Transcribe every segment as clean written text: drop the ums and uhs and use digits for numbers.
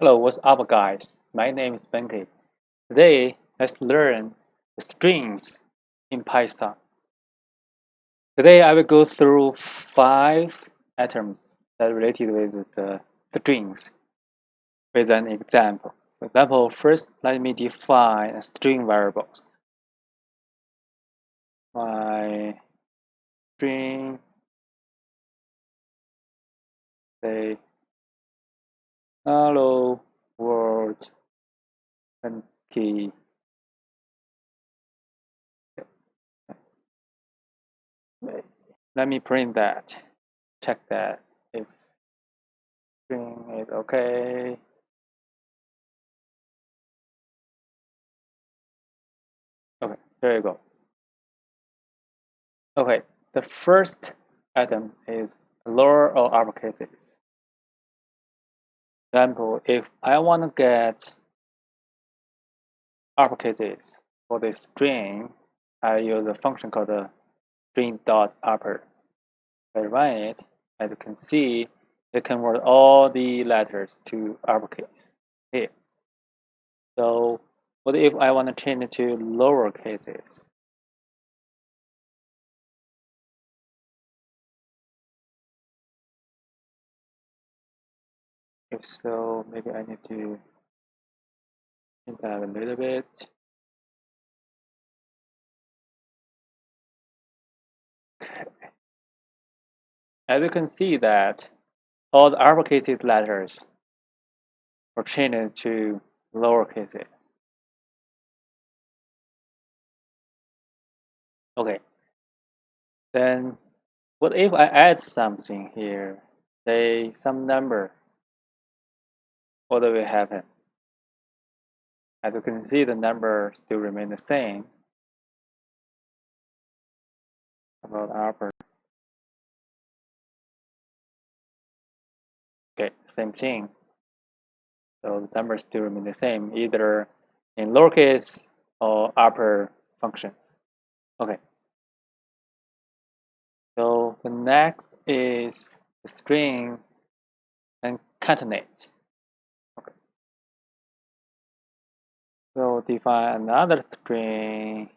Hello, what's up guys? My name is Benke. Today, let's learn the strings in Python. Today, I will go through 5 items that are related with the strings with an example. For example, first, let me define a string variables. My string, say, hello world and key. Let me print that. Check that if string is okay. Okay, there you go. Okay, the first item is lower or uppercases. Example, if I want to get uppercases for the string, I use a function called the string.upper. I run it, as you can see, it converts all the letters to uppercase here. So what if I want to change it to lower cases? If so, maybe I need to change that a little bit. As you can see that all the uppercase letters were changed to lowercase. Okay, then what if I add something here, say some number? What will happen? As you can see, the number still remain the same. About upper. Okay, same thing. So the numbers still remain the same, either in lowercase or upper functions. Okay. So the next is the string concatenate. Okay. So define another string.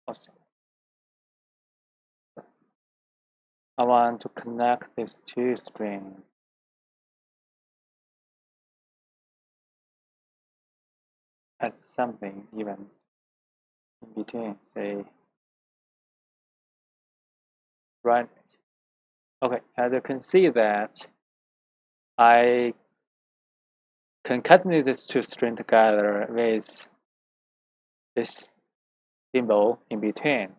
Awesome. I want to connect these two strings. As something even in between, say, right. Okay, as you can see that I concatenate these two strings together with this symbol in between,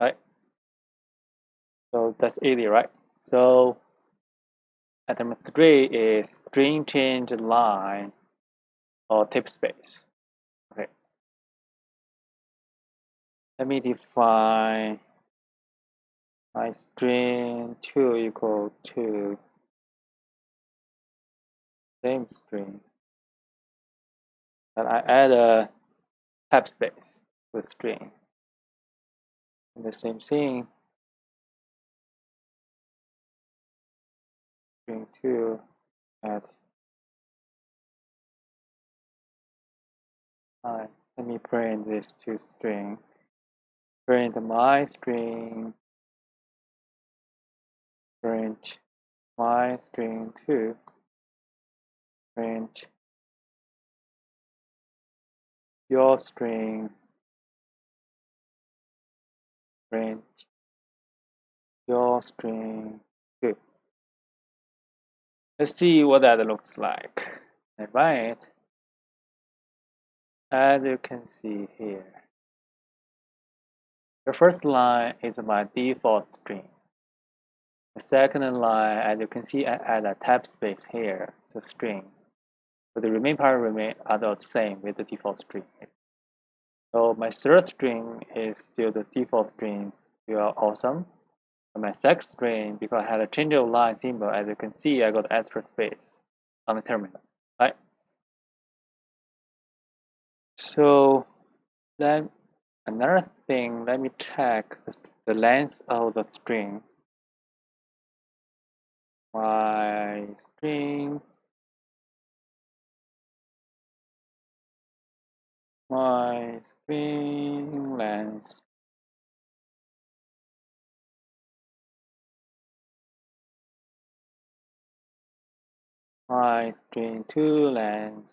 right? So that's easy, right? So item 3 is string change line or type space. Okay. Let me define my string 2 equal to same string. And I add a type space with string. And the same thing, string 2 add line. Let me print this two string. Print my string. Print my string 2. Print your string. Print your string 2. Let's see what that looks like. I run it. As you can see here, the first line is my default string. The second line, as you can see, I add a type space here to string. So the remaining part are the same with the default string. So my third string is still the default string. You are awesome. And my second string, because I had a change of line symbol, as you can see, I got extra space on the terminal, right? So then another thing, let me check the length of the string. My string length my string 2 length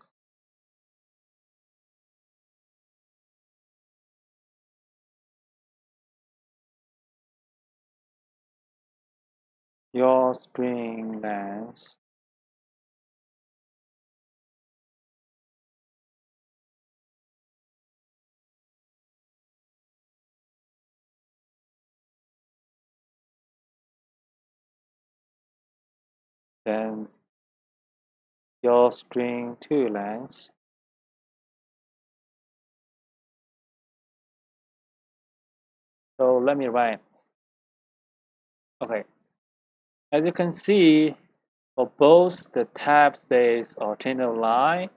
your string length then your string 2 length. So let me write. Okay, as you can see, for both the tab space or channel line,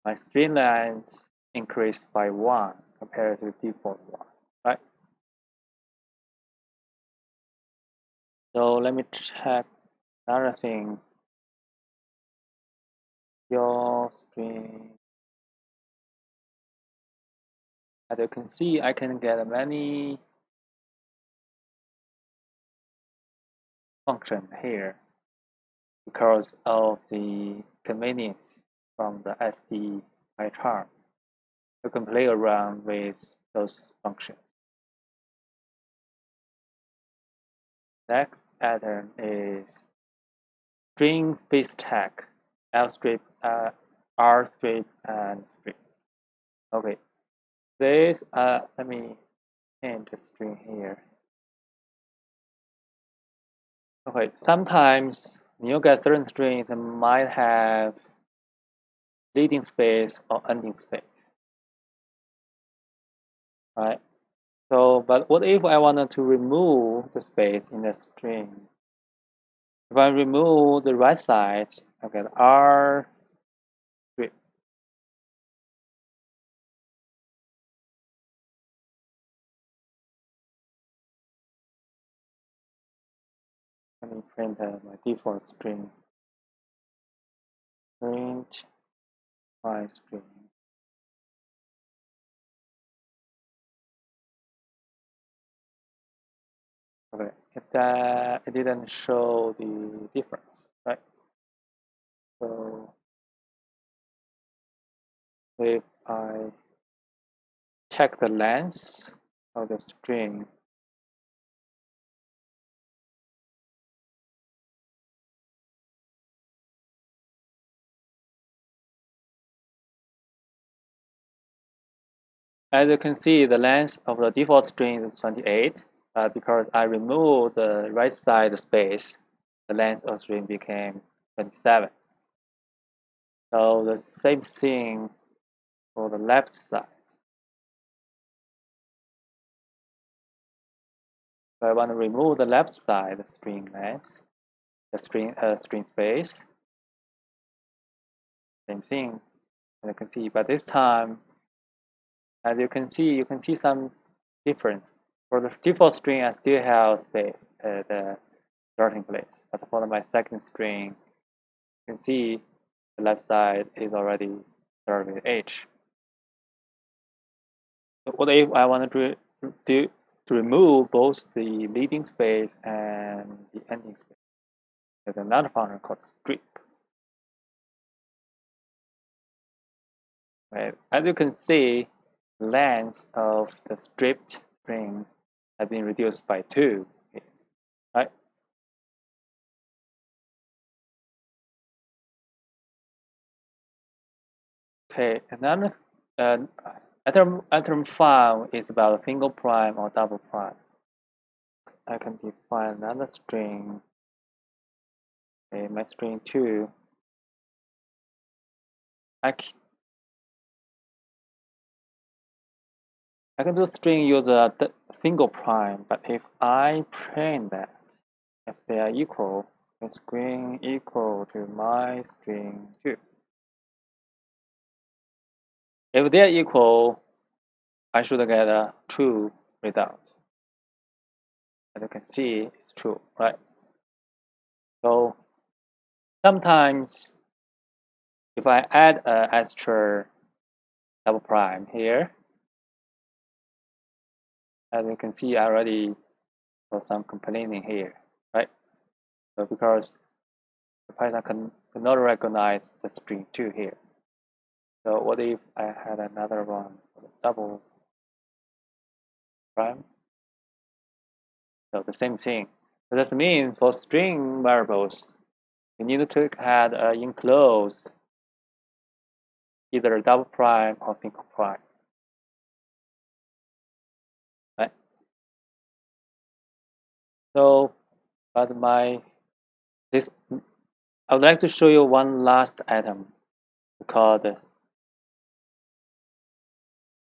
my string length increased by 1 compared to the default one, right? So let me check another thing. Your string. As you can see, I can get many functions here because of the convenience from the SD PyCharm. You can play around with those functions. Next pattern is string space tag, L strip, R strip, and strip. Okay, this let me change the string here. Okay, sometimes you get certain strings that might have leading space or ending space, right? So, but what if I wanted to remove the space in the string? If I remove the right side, I get R strip. Let me print my default string. Print my string. Okay, it didn't show the difference, right? So if I check the length of the string, as you can see, the length of the default string is 28, but because I removed the right side space, the length of the string became 27. So the same thing for the left side. So I want to remove the left side string length, the string space. Same thing, as you can see, but this time, as you can see some difference. For the default string, I still have space at the starting place, but for my second string, you can see the left side is already started with H. So what if I want to remove both the leading space and the ending space? There's another function called strip. Right? As you can see, the length of the stripped string has been reduced by 2. Right? Okay, another item file is about single prime or double prime. I can define another string, okay, my string 2. I can do string use a single prime, but if I print that, if they are equal, the string equal to my string 2. If they're equal, I should get a true result. As you can see, it's true, right? So sometimes if I add an extra double prime here, as you can see, I already got some complaining here, right? So because the Python cannot recognize the string 2 here. So what if I had another one for the double prime? So the same thing. So this means for string variables, you need to add an enclosed either double prime or single prime. Right? So, but I would like to show you one last item called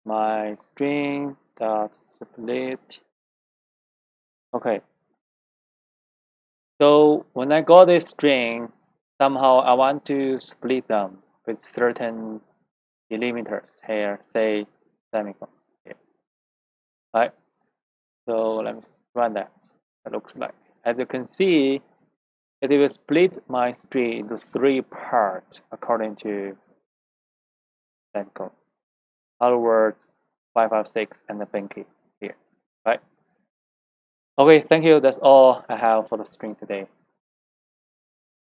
my string dot split. Okay. So when I got this string, somehow I want to split them with certain delimiters here, say semicolon here. Right? So let me run that. It looks like. As you can see, it will split my string into 3 parts according to semicolon. In other words, 556 and the binky here. Right? Okay, thank you. That's all I have for the string today.